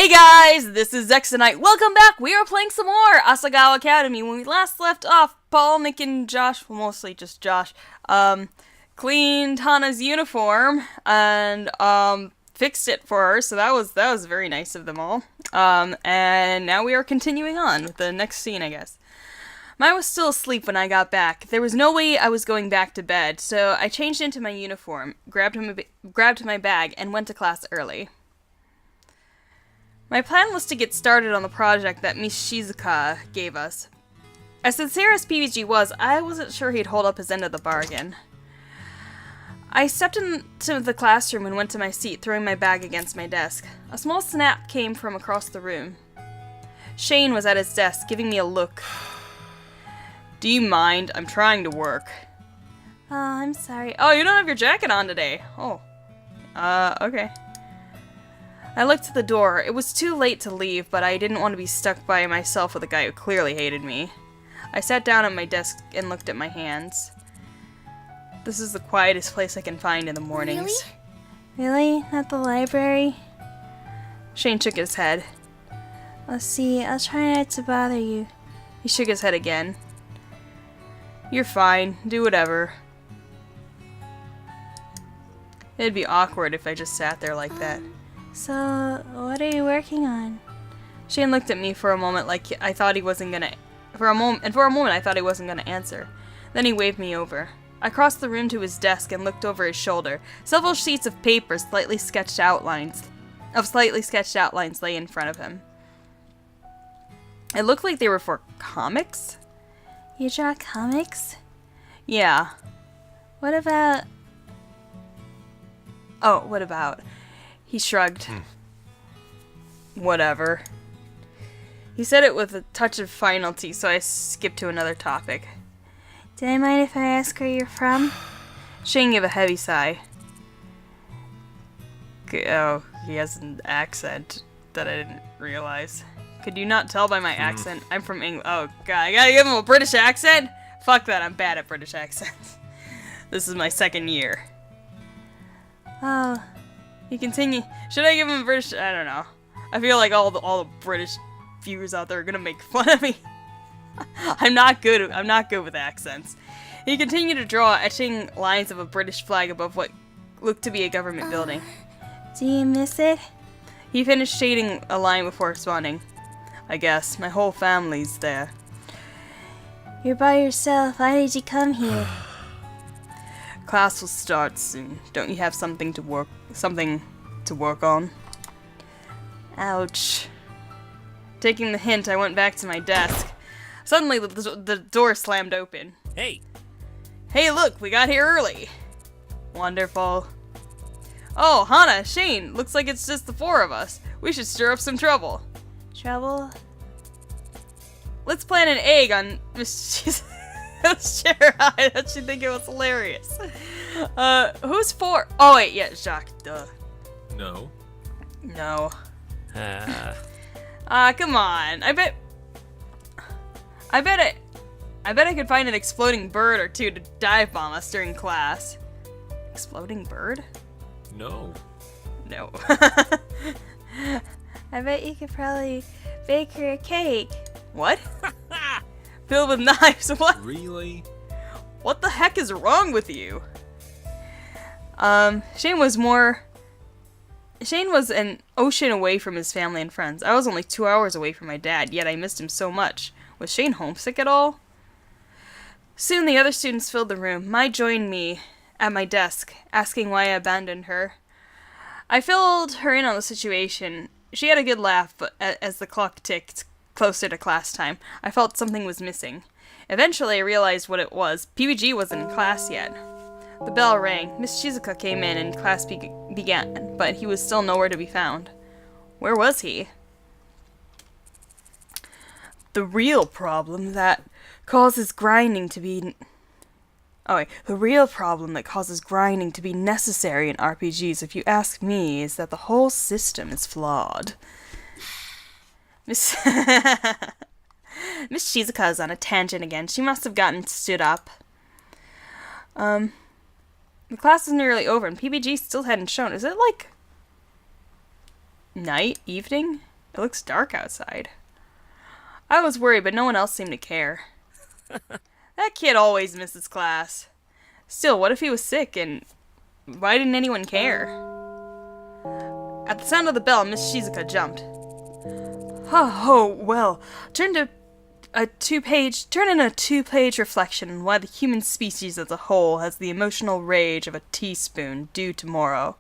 Hey guys, this is Zexanite. Welcome back. We are playing some more Asagao Academy. When we last left off, Paul, Nick, and Josh, well, mostly just Josh, cleaned Hana's uniform and fixed it for her. So that was very nice of them all. And now we are continuing on with the next scene, I guess. Mine was still asleep when I got back. There was no way I was going back to bed, so I changed into my uniform, grabbed my bag, and went to class early. My plan was to get started on the project that Miss Shizuka gave us. As sincere as PVG was, I wasn't sure he'd hold up his end of the bargain. I stepped into the classroom and went to my seat, throwing my bag against my desk. A small snap came from across the room. Shane was at his desk, giving me a look. Do you mind? I'm trying to work. Oh, I'm sorry. Oh, you don't have your jacket on today. Oh. Okay. I looked at the door. It was too late to leave, but I didn't want to be stuck by myself with a guy who clearly hated me. I sat down at my desk and looked at my hands. This is the quietest place I can find in the mornings. Really? Not the library? Shane shook his head. Let's see, I'll try not to bother you. He shook his head again. You're fine. Do whatever. It'd be awkward if I just sat there like that. So, what are you working on? Shane looked at me for a moment like I thought he wasn't gonna... For a moment I thought he wasn't gonna answer. Then he waved me over. I crossed the room to his desk and looked over his shoulder. Several sheets of paper, slightly sketched outlines lay in front of him. It looked like they were for comics. You draw comics? Yeah. What about... Oh, what about... He shrugged. Whatever. He said it with a touch of finality, so I skipped to another topic. Do I mind if I ask where you're from? Shane gave a heavy sigh. Oh, he has an accent that I didn't realize. Could you not tell by my accent? I'm from England. Oh, God, I gotta give him a British accent? Fuck that, I'm bad at British accents. This is my second year. Oh. He continued. Should I give him a British? I don't know. I feel like all the British viewers out there are gonna make fun of me. I'm not good with accents. He continued to draw, etching lines of a British flag above what looked to be a government building. Do you miss it? He finished shading a line before responding. I guess my whole family's there. You're by yourself. Why did you come here? Class will start soon. Don't you have something to work on? Ouch. Taking the hint, I went back to my desk. Suddenly, the door slammed open. Hey! Hey, look, we got here early. Wonderful. Oh, Hana, Shane, looks like it's just the four of us. We should stir up some trouble. Trouble? Let's plant an egg on Miss chair. I actually think it was hilarious. Who's for? Oh wait, yeah, Jacques. Duh. No. No. Come on. I bet I could find an exploding bird or two to dive bomb us during class. Exploding bird? No. No. I bet you could probably bake her a cake. What? Filled with knives. What? Really? What the heck is wrong with you? Shane was an ocean away from his family and friends. I was only 2 hours away from my dad, yet I missed him so much. Was Shane homesick at all? Soon the other students filled the room. Mai joined me at my desk, asking why I abandoned her. I filled her in on the situation. She had a good laugh, but as the clock ticked closer to class time, I felt something was missing. Eventually, I realized what it was. PVG wasn't in class yet. The bell rang. Miss Shizuka came in and class began, but he was still nowhere to be found. Where was he? The real problem that causes grinding to be... the real problem that causes grinding to be necessary in RPGs, if you ask me, is that the whole system is flawed. Miss Shizuka is on a tangent again. She must have stood up. The class is nearly over and PBG still hadn't shown. Is it like night? Evening? It looks dark outside. I was worried, but no one else seemed to care. That kid always misses class. Still, what if he was sick, and why didn't anyone care? At the sound of the bell, Miss Shizuka jumped. Oh, well, turn in a two-page reflection on why the human species as a whole has the emotional rage of a teaspoon due tomorrow.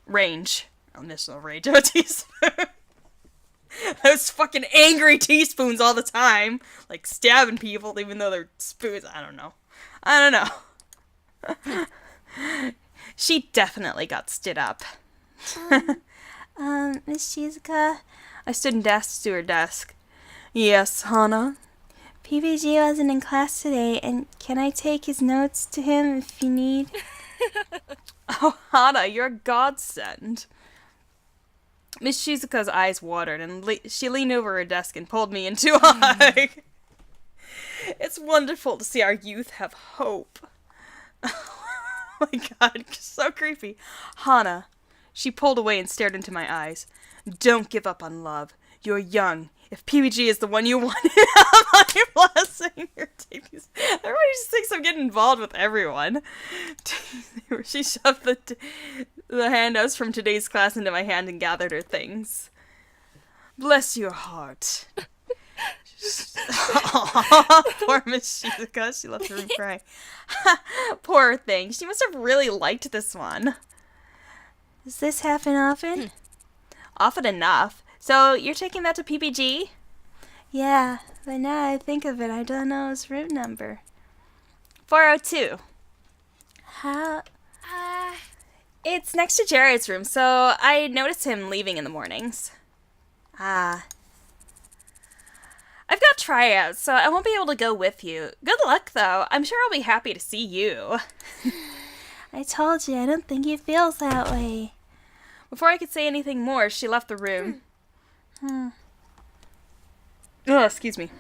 Emotional rage of a teaspoon. Those fucking angry teaspoons all the time. Like stabbing people even though they're spoons. I don't know. She definitely got stood up. Miss Shizuka, I stood and dashed to her desk. Yes, Hana? PPG wasn't in class today, and can I take his notes to him if you need? Oh, Hana, you're a godsend. Miss Shizuka's eyes watered, and she leaned over her desk and pulled me into a hug. It's wonderful to see our youth have hope. Oh my god, so creepy. Hana. She pulled away and stared into my eyes. Don't give up on love. You're young. If PBG is the one you want, my blessing. Everybody just thinks I'm getting involved with everyone. She shoved the handouts from today's class into my hand and gathered her things. Bless your heart. Aww, poor Miss Shizuka. She left the room crying. Poor thing. She must have really liked this one. Does this happen often? Often enough. So, you're taking that to PPG? Yeah, but now I think of it, I don't know his room number. 402. How? It's next to Jared's room, so I notice him leaving in the mornings. Ah. I've got tryouts, so I won't be able to go with you. Good luck, though. I'm sure I'll be happy to see you. I told you, I don't think he feels that way. Before I could say anything more, she left the room. Oh, excuse me.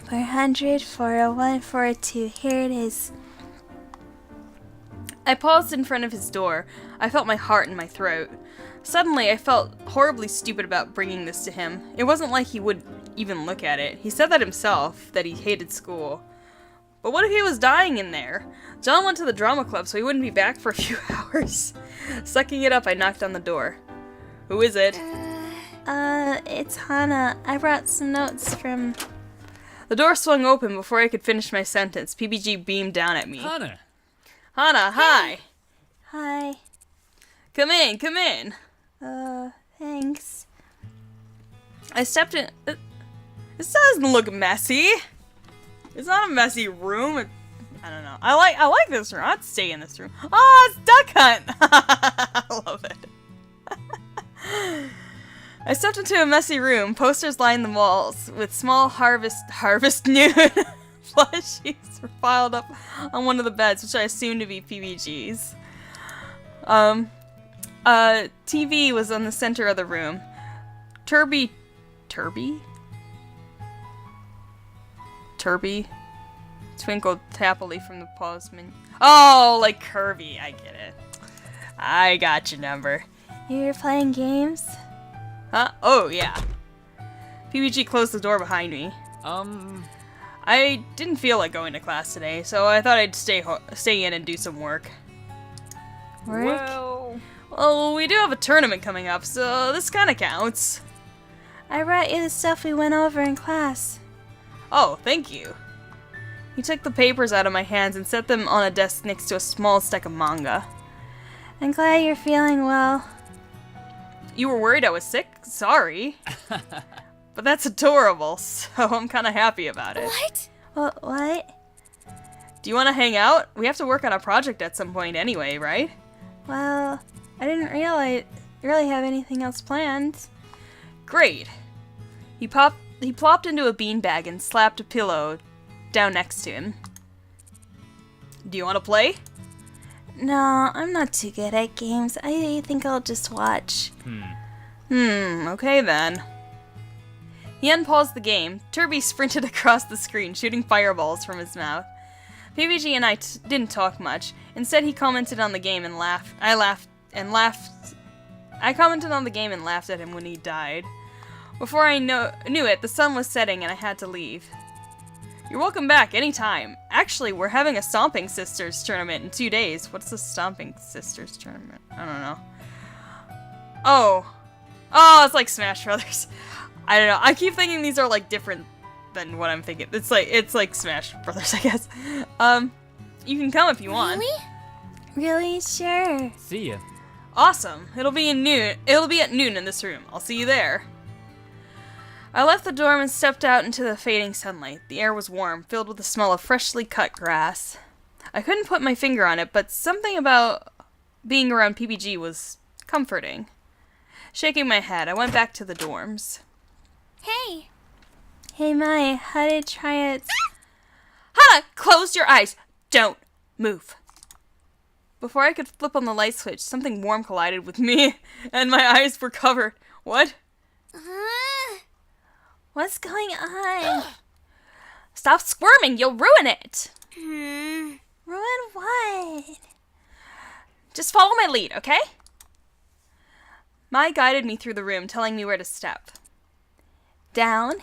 400, 401, 402. Here it is. I paused in front of his door. I felt my heart in my throat. Suddenly, I felt horribly stupid about bringing this to him. It wasn't like he would even look at it. He said that himself, that he hated school. But what if he was dying in there? John went to the drama club, so he wouldn't be back for a few hours. Sucking it up, I knocked on the door. Who is it? It's Hana. I brought some notes from... The door swung open before I could finish my sentence. PBG beamed down at me. Hana. Hana, hi. Hi. Come in, come in. Thanks. I stepped in. This doesn't look messy. It's not a messy room. I don't know. I like this room. I'd stay in this room. Oh, it's Duck Hunt. I love it. I stepped into a messy room. Posters lined the walls with small harvest noon plushies were piled up on one of the beds, which I assumed to be PBG's. TV was on the center of the room. Turby twinkled happily from the pause menu. Oh, like Kirby. I get it. I got your number. You're playing games? Huh? Oh, yeah. PBG closed the door behind me. I didn't feel like going to class today, so I thought I'd stay in and do some work. Work? Well, we do have a tournament coming up, so this kind of counts. I brought you the stuff we went over in class. Oh, thank you. He took the papers out of my hands and set them on a desk next to a small stack of manga. I'm glad you're feeling well. You were worried I was sick? Sorry. But that's adorable, so I'm kind of happy about it. What? Do you want to hang out? We have to work on a project at some point anyway, right? Well, I didn't really have anything else planned. Great. He plopped into a beanbag and slapped a pillow down next to him. Do you want to play? No, I'm not too good at games. I think I'll just watch. Okay then. He unpaused the game. Turby sprinted across the screen, shooting fireballs from his mouth. PBG and I didn't talk much. Instead, he commented on the game and laughed. I laughed I commented on the game and laughed at him when he died. Before I knew it, the sun was setting and I had to leave. You're welcome back anytime. Actually, we're having a Stomping Sisters tournament in 2 days. What's the Stomping Sisters tournament? I don't know. Oh, it's like Smash Brothers. I don't know. I keep thinking these are like different than what I'm thinking. It's like Smash Brothers, I guess. You can come if you want. Really? Really? Sure. See ya. Awesome. It'll be at noon in this room. I'll see you there. I left the dorm and stepped out into the fading sunlight. The air was warm, filled with the smell of freshly cut grass. I couldn't put my finger on it, but something about being around PPG was comforting. Shaking my head, I went back to the dorms. Hey. Hey, Mai, how did tryouts... Hana, close your eyes! Don't move. Before I could flip on the light switch, something warm collided with me, and my eyes were covered. What? What's going on? Stop squirming, you'll ruin it! Ruin what? Just follow my lead, okay? Mai guided me through the room, telling me where to step. Down.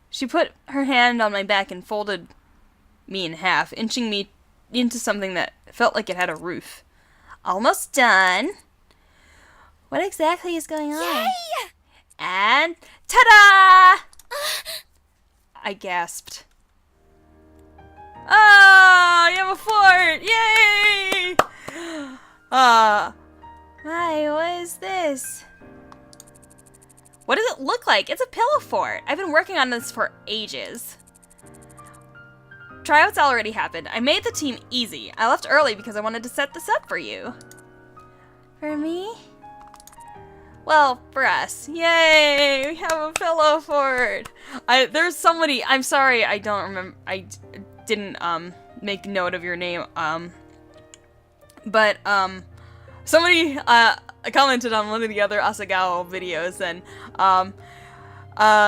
She put her hand on my back and folded me in half, inching me into something that felt like it had a roof. Almost done. What exactly is going on? Yay! And ta-da! I gasped. Oh, you have a fort! Yay! Mai, what is this? What does it look like? It's a pillow fort. I've been working on this for ages. Tryouts already happened. I made the team easy. I left early because I wanted to set this up for you. For me? Well, for us. Yay! We have a pillow fort. There's somebody. I'm sorry. I don't remember. I didn't make note of your name. But somebody commented on one of the other Asagao videos, and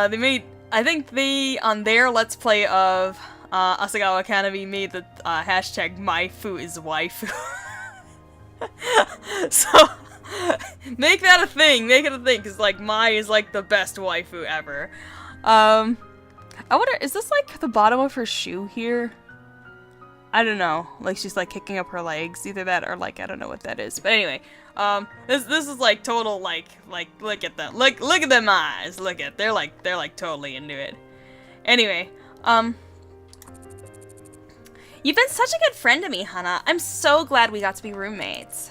they made. I think they on their Let's Play of Asagao Academy made the hashtag my foo is waifu. So make that a thing. Make it a thing, because like Mai is like the best waifu ever. I wonder, is this like the bottom of her shoe here? I don't know. Like she's like kicking up her legs. Either that or like I don't know what that is. But anyway, this is like total like look at them. Look at them eyes. Look at they're like totally into it. Anyway, you've been such a good friend to me, Hana. I'm so glad we got to be roommates.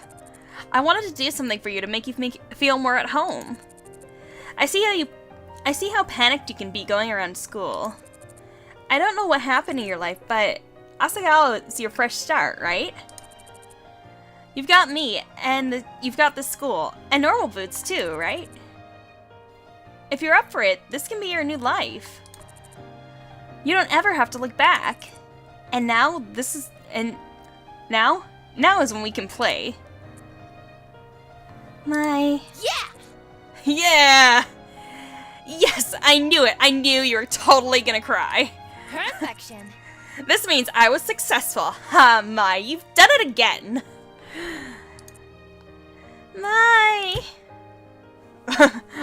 I wanted to do something for you to make you feel more at home. I see how panicked you can be going around school. I don't know what happened in your life, but Asagao is your fresh start, right? You've got me, and you've got the school, and normal boots too, right? If you're up for it, this can be your new life. You don't ever have to look back. And now now is when we can play. Mai. Yeah! Yes, I knew it. I knew you were totally gonna cry. Perfection. This means I was successful. Ha, Mai, you've done it again. Mai.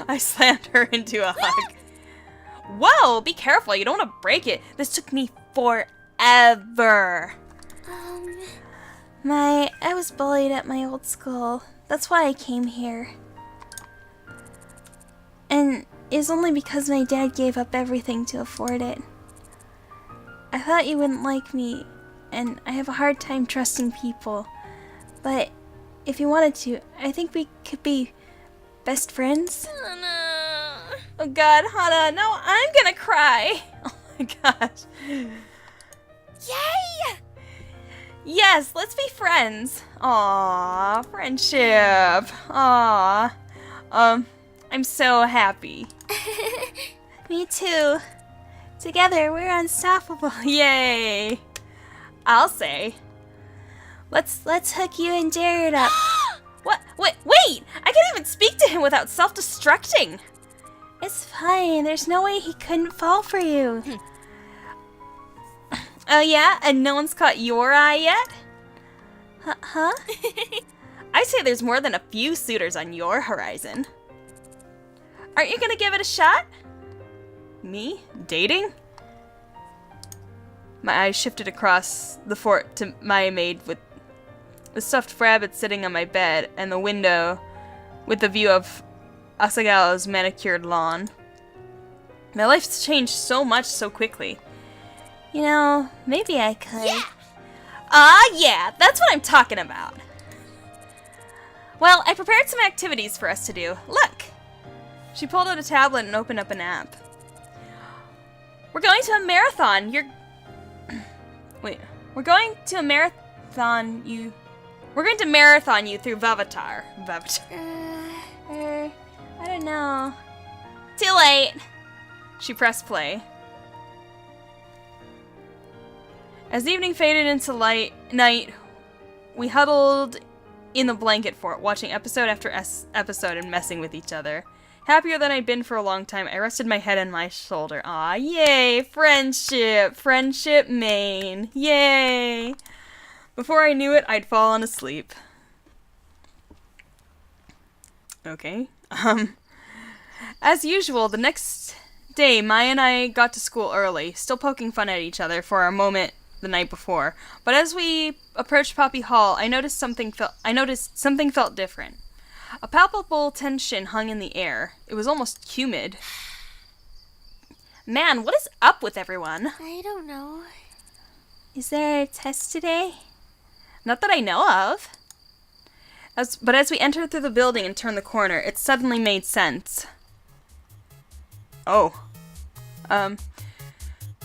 I slammed her into a hug. Whoa, be careful. You don't want to break it. This took me forever. Mai, I was bullied at my old school. That's why I came here. And it's only because my dad gave up everything to afford it. I thought you wouldn't like me, and I have a hard time trusting people. But if you wanted to, I think we could be best friends. Oh god, Hana, no, I'm gonna cry. Oh my gosh. Yay! Yes, let's be friends. Aww, friendship. Aww. I'm so happy. Me too. Together, we're unstoppable. Yay. I'll say. Let's hook you and Jared up. What? Wait! I can't even speak to him without self-destructing. It's fine. There's no way he couldn't fall for you. Oh yeah? And no one's caught your eye yet? Huh? I say there's more than a few suitors on your horizon. Aren't you gonna give it a shot? Me? Dating? My eyes shifted across the fort to my maid with the stuffed rabbit sitting on my bed and the window with the view of Asagao's manicured lawn. My life's changed so much so quickly. You know, maybe I could. Yeah, that's what I'm talking about. Well, I prepared some activities for us to do. Look! She pulled out a tablet and opened up an app. We're going to a marathon. We're going to marathon you through Vavatar. I don't know. Too late. She pressed play. As evening faded into night, we huddled in the blanket fort, watching episode after episode and messing with each other. Happier than I'd been for a long time, I rested my head on my shoulder. Aw, yay! Friendship! Friendship, Maine! Yay! Before I knew it, I'd fallen asleep. Okay. As usual, the next day, Maya and I got to school early, still poking fun at each other for a moment the night before. But as we approached Poppy Hall, I noticed something felt different. A palpable tension hung in the air. It was almost humid. Man, what is up with everyone? I don't know. Is there a test today? Not that I know of. But as we entered through the building and turned the corner, it suddenly made sense. Oh.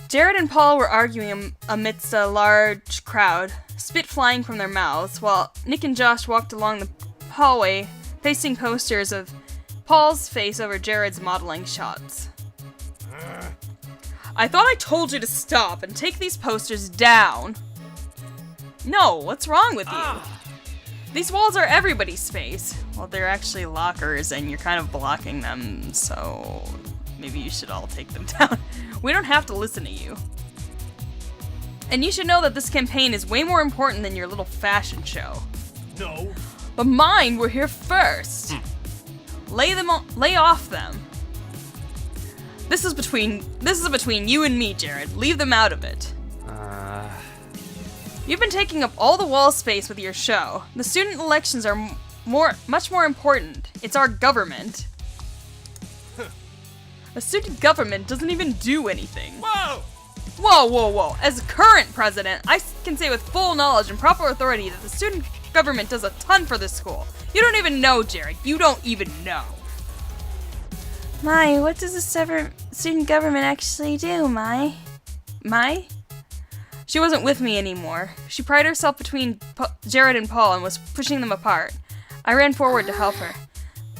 Jared and Paul were arguing amidst a large crowd, spit flying from their mouths, while Nick and Josh walked along the hallway, pasting posters of Paul's face over Jared's modeling shots. I thought I told you to stop and take these posters down. No, what's wrong with you? These walls are everybody's space. Well, they're actually lockers and you're kind of blocking them, so maybe you should all take them down. We don't have to listen to you. And you should know that this campaign is way more important than your little fashion show. No. But mine were here first. Lay off them. This is between you and me, Jared. Leave them out of it. You've been taking up all the wall space with your show. The student elections are much more important. It's our government. A student government doesn't even do anything. Whoa! Whoa. As current president, I can say with full knowledge and proper authority that the student government does a ton for this school. You don't even know, Jared. You don't even know. Mai, what does the student government actually do, Mai? Mai? She wasn't with me anymore. She pried herself between Jared and Paul and was pushing them apart. I ran forward to help her.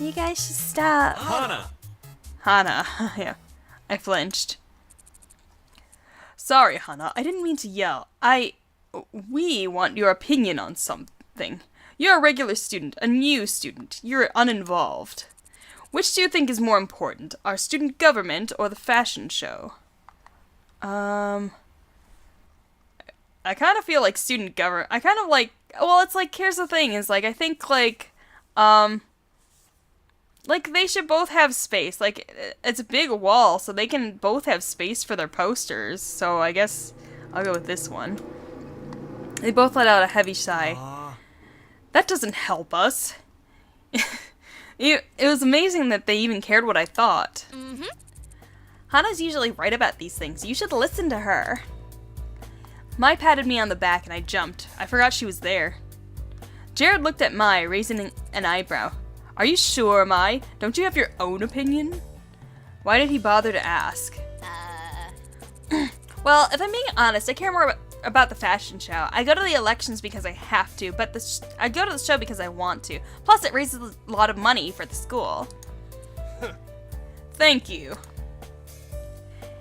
You guys should stop. Hana! Yeah. I flinched. Sorry, Hana. I didn't mean to yell. We want your opinion on something. You're a regular student, a new student. You're uninvolved. Which do you think is more important, our student government or the fashion show? I kind of feel like student government. I kind of like, well, it's like, here's the thing, is like, I think like they should both have space. Like, it's a big wall, so they can both have space for their posters. So I guess I'll go with this one. They both let out a heavy sigh. That doesn't help us. It was amazing that they even cared what I thought. Hana's usually right about these things. You should listen to her. Mai patted me on the back and I jumped. I forgot she was there. Jared looked at Mai, raising an eyebrow. Are you sure, Mai? Don't you have your own opinion? Why did he bother to ask? Well, if I'm being honest, I care more about the fashion show. I go to the elections because I have to, but I go to the show because I want to. Plus, it raises a lot of money for the school. Thank you.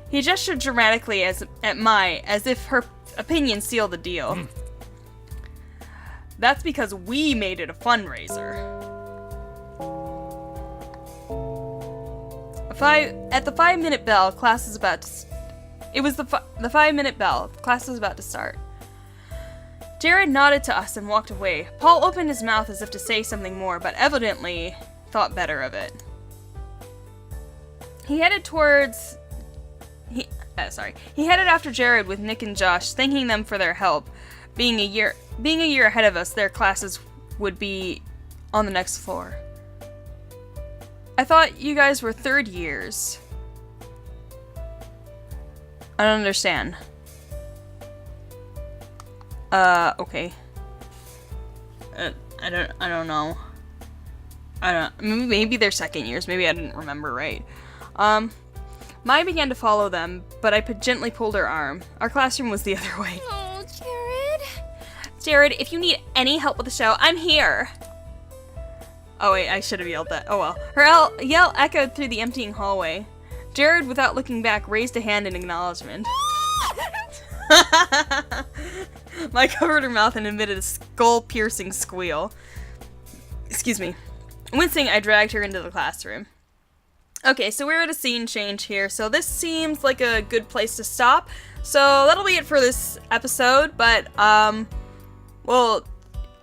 He gestured dramatically at Mai, as if her opinion sealed the deal. That's because we made it a fundraiser. At the 5-minute bell, class is about to... It was the 5-minute bell. Class was about to start. Jared nodded to us and walked away. Paul opened his mouth as if to say something more, but evidently thought better of it. He headed towards... He headed after Jared with Nick and Josh, thanking them for their help. Being a year ahead of us, their classes would be on the next floor. I thought you guys were third years. I don't understand. Okay. I don't know. Maybe they're second years. Maybe I didn't remember right. Mai began to follow them, but I gently pulled her arm. Our classroom was the other way. Oh, Jared. Jared, if you need any help with the show, I'm here. Oh wait, I should have yelled that. Oh well. Her yell echoed through the emptying hallway. Jared, without looking back, raised a hand in acknowledgement. Mai covered her mouth and emitted a skull-piercing squeal. Excuse me. Wincing, I dragged her into the classroom. Okay, so we're at a scene change here, so this seems like a good place to stop. So that'll be it for this episode, but, well,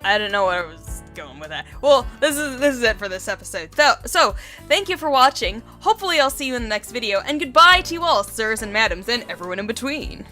I don't know where I was going with that. Well, this is it for this episode. So, thank you for watching. Hopefully I'll see you in the next video, and goodbye to you all, sirs and madams, and everyone in between.